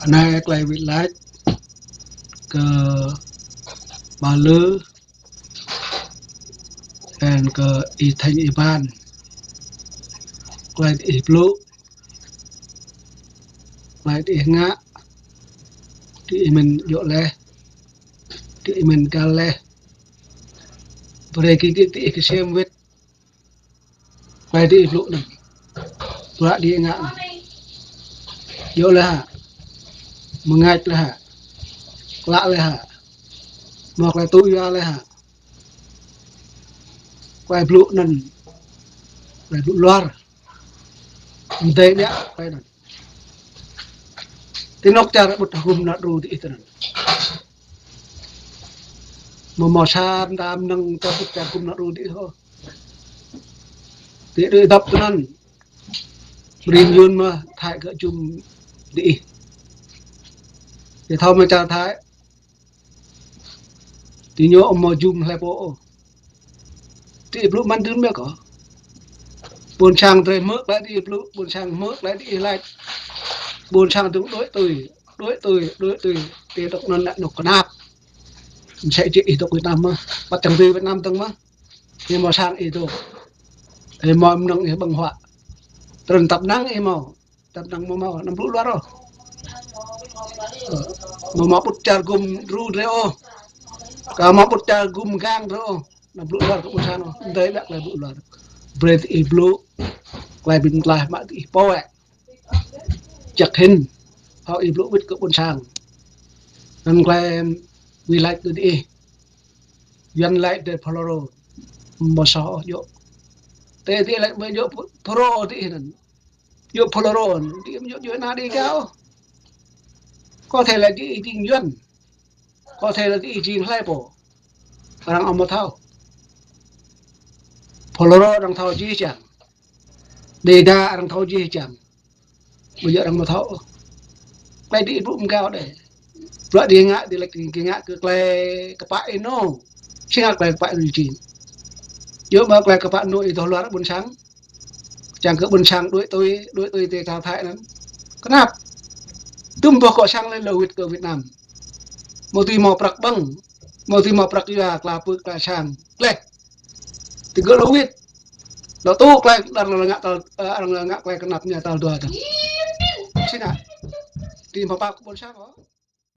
này lại bị lái ke bà lư dan ke i thành i ban lại i blu lại i ngã thì mình dỗ le thì mình cà le rồi cái xem vết lại đi blu này lại đi ngã dỗ le hả mengait le hả lạ le hả hoặc là tôi ra le hả quay blu nần lại blu loar đây đấy quay nần tinok cara bertahum nak ru di itu memosan dam nang tapi tahum nak ru di ho ti đi đập nan brin yun mà thải cỡ chum đi thì thao mà cha thái thì nhớ ông mà chum hay bộ thì lúc man đứng biết có buồn sang rồi mướt lại đi lúc buồn sang mướt lại đi lại buồn sang đúng đối tôi thì độc nó lại độc nạp sẽ chỉ độc Việt Nam mà bắt chẳng từ Việt Nam tăng mà nhưng mà sang ý đồ thì mọi nông thì bằng họa từng tập nắng em màu tập nắng màu nằm lũ loát rồi mà bút chà gum ru reo cả mà bút chà gum gang reo nằm lũ loát cũng sang rồi đấy là lũ loát bread is blue quay bình lại mà thì po ạ chặt hình họ is blue biết cũng sang nên quay we like the day dân lại the polaro mà sao vô thế thì lại bây giờ pro thì vô polaro thì vô na đi cao có thể là cái kinh doanh có thể là cái kinh hai bộ đang ông một thao polaro đang thao gì chẳng đề đa đang thao gì chẳng bây giờ đang một thao quay đi bụng cao để loại đi ngã thì là cái ngã cứ quay các bạn nó xin ngã quay các bạn gì nhớ mà quay các bạn nội thổ loạt buồn sáng chẳng cứ buồn sáng đối tôi thì thao thái lắm có nạp tum bọc cọ sang lên lầu Việt của Việt Nam một tí mò bạc băng một tí mò bạc là bực là sang lên thì cứ lầu Việt nó tu quay đang ngã quay cái nạp nhà tàu đùa xin ạ tìm vào bạc buồn sáng đó